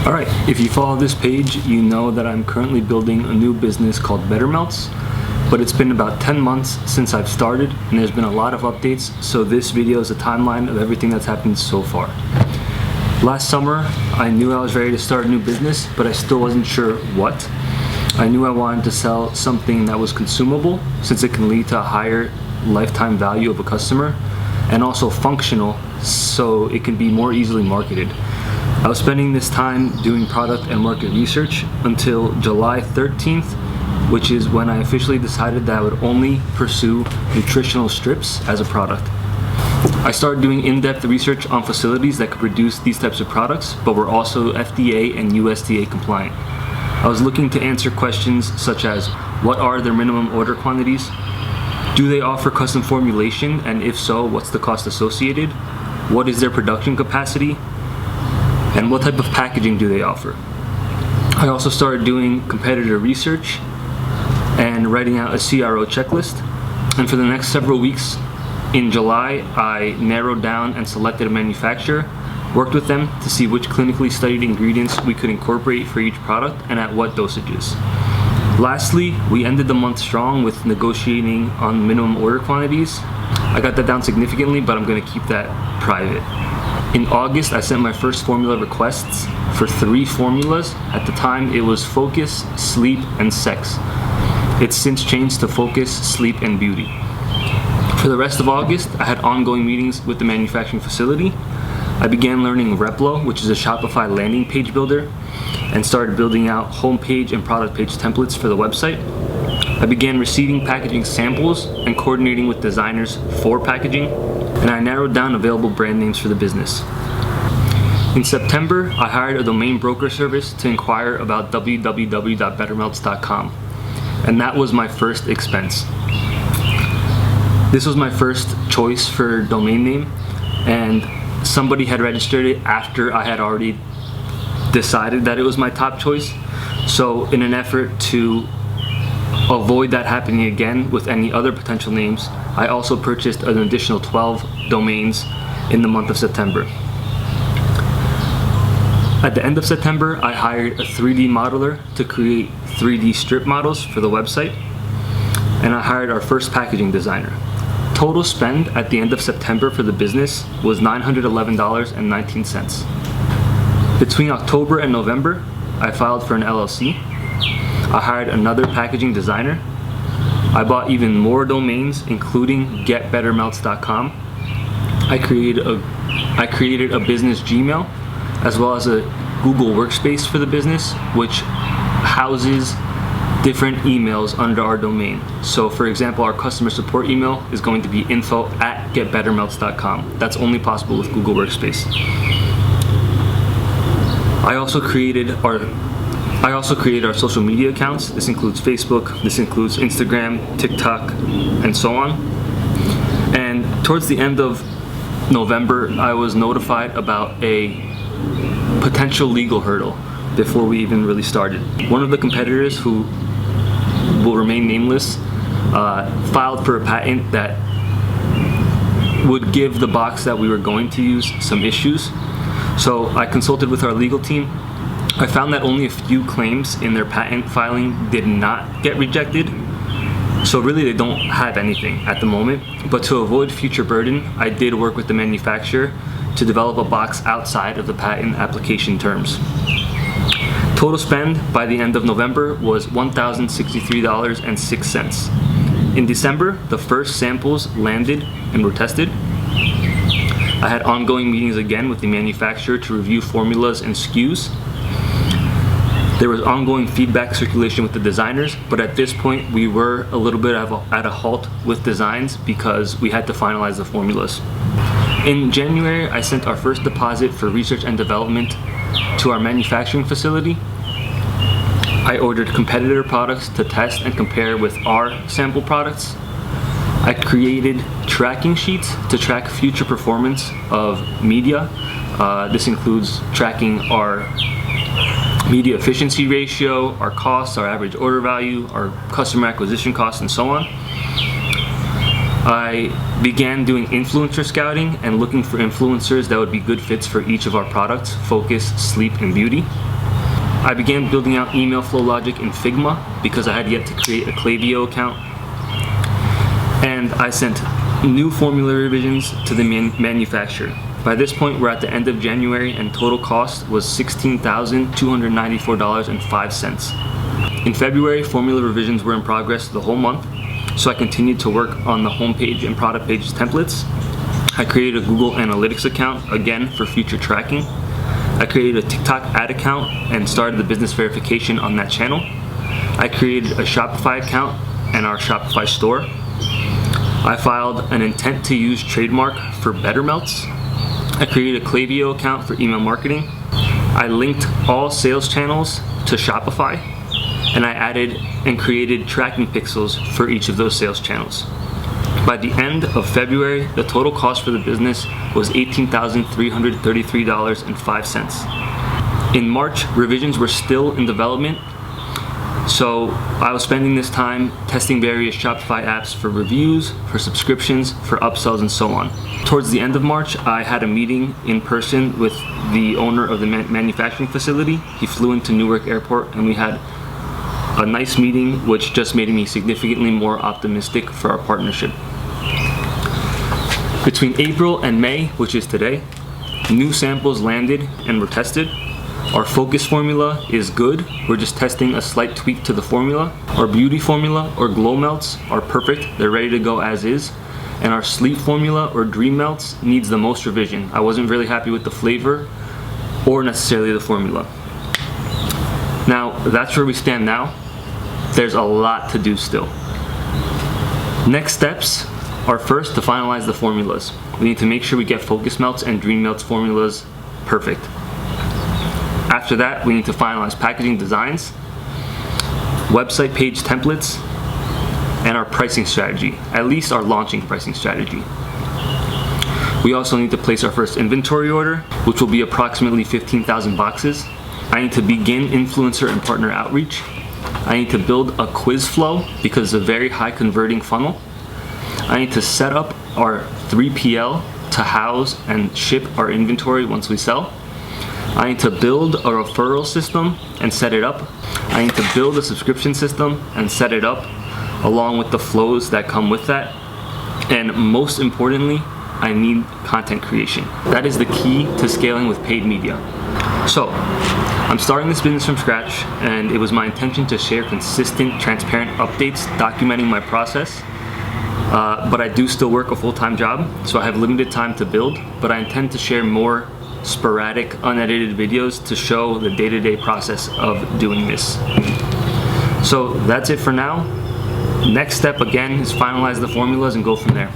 Alright, if you follow this page, you know that I'm currently building a new business called Bettermelts, but it's been about 10 months since I've started and there's been a lot of updates, so this video is a timeline of everything that's happened so far. Last summer, I knew I was ready to start a new business, but I still wasn't sure what. I knew I wanted to sell something that was consumable, since it can lead to a higher lifetime value of a customer, and also functional, so it can be more easily marketed. I was spending this time doing product and market research until July 13th, which is when I officially decided that I would only pursue nutritional strips as a product. I started doing in-depth research on facilities that could produce these types of products, but were also FDA and USDA compliant. I was looking to answer questions such as, what are their minimum order quantities? Do they offer custom formulation, and if so, what's the cost associated? What is their production capacity? And what type of packaging do they offer? I also started doing competitor research and writing out a CRO checklist. And for the next several weeks in July, I narrowed down and selected a manufacturer, worked with them to see which clinically studied ingredients we could incorporate for each product and at what dosages. Lastly, we ended the month strong with negotiating on minimum order quantities. I got that down significantly, but I'm going to keep that private. In August, I sent my first formula requests for 3 formulas. At the time, it was focus, sleep, and sex. It's since changed to focus, sleep, and beauty. For the rest of August, I had ongoing meetings with the manufacturing facility. I began learning Replo, which is a Shopify landing page builder, and started building out homepage and product page templates for the website. I began receiving packaging samples and coordinating with designers for packaging, and I narrowed down available brand names for the business. In September, I hired a domain broker service to inquire about www.bettermelts.com, and that was my first expense. This was my first choice for domain name, and somebody had registered it after I had already decided that it was my top choice. So in an effort to avoid that happening again with any other potential names, I also purchased an additional 12 domains in the month of September. At the end of September, I hired a 3D modeler to create 3D strip models for the website, and I hired our first packaging designer. Total spend at the end of September for the business was $911.19. Between October and November, I filed for an LLC. I hired another packaging designer. I bought even more domains, including getbettermelts.com. I created a business Gmail, as well as a Google Workspace for the business, which houses different emails under our domain. So for example, our customer support email is going to be info@getbettermelts.com. That's only possible with Google Workspace. I also created our social media accounts. This includes Facebook, this includes Instagram, TikTok, and so on. And towards the end of November, I was notified about a potential legal hurdle before we even really started. One of the competitors, who will remain nameless, filed for a patent that would give the box that we were going to use some issues. So I consulted with our legal team. I found that only a few claims in their patent filing did not get rejected. So really they don't have anything at the moment. But to avoid future burden, I did work with the manufacturer to develop a box outside of the patent application terms. Total spend by the end of November was $1,063.06. In December, the first samples landed and were tested. I had ongoing meetings again with the manufacturer to review formulas and SKUs. There was ongoing feedback circulation with the designers, but at this point we were a little bit at a halt with designs because we had to finalize the formulas. In January, I sent our first deposit for research and development to our manufacturing facility. I ordered competitor products to test and compare with our sample products. I created tracking sheets to track future performance of media. This includes tracking our media efficiency ratio, our costs, our average order value, our customer acquisition costs, and so on. I began doing influencer scouting and looking for influencers that would be good fits for each of our products, Focus, Sleep, and Beauty. I began building out email flow logic in Figma because I had yet to create a Klaviyo account. And I sent new formula revisions to the manufacturer. By this point, we're at the end of January and total cost was $16,294.05. In February, formula revisions were in progress the whole month, so I continued to work on the homepage and product pages templates. I created a Google Analytics account, again for future tracking. I created a TikTok ad account and started the business verification on that channel. I created a Shopify account and our Shopify store. I filed an intent to use trademark for Better Melts. I created a Klaviyo account for email marketing. I linked all sales channels to Shopify, and I added and created tracking pixels for each of those sales channels. By the end of February, the total cost for the business was $18,333.05. In March, revisions were still in development, so I was spending this time testing various Shopify apps for reviews, for subscriptions, for upsells, and so on. Towards the end of March, I had a meeting in person with the owner of the manufacturing facility. He flew into Newark Airport and we had a nice meeting, which just made me significantly more optimistic for our partnership. Between April and May, which is today, new samples landed and were tested. Our focus formula is good. We're just testing a slight tweak to the formula. Our beauty formula or glow melts are perfect. They're ready to go as is. And our sleep formula or dream melts needs the most revision. I wasn't really happy with the flavor or necessarily the formula. Now, that's where we stand now. There's a lot to do still. Next steps are first to finalize the formulas. We need to make sure we get focus melts and dream melts formulas perfect. After that, we need to finalize packaging designs, website page templates, and our pricing strategy, at least our launching pricing strategy. We also need to place our first inventory order, which will be approximately 15,000 boxes. I need to begin influencer and partner outreach. I need to build a quiz flow because it's a very high converting funnel. I need to set up our 3PL to house and ship our inventory once we sell. I need to build a referral system and set it up. I need to build a subscription system and set it up, along with the flows that come with that. And most importantly, I need content creation. That is the key to scaling with paid media. So, I'm starting this business from scratch, and it was my intention to share consistent, transparent updates documenting my process. But I do still work a full-time job, so I have limited time to build, but I intend to share more sporadic, unedited videos to show the day-to-day process of doing this. So that's it for now. Next step again is finalize the formulas and go from there.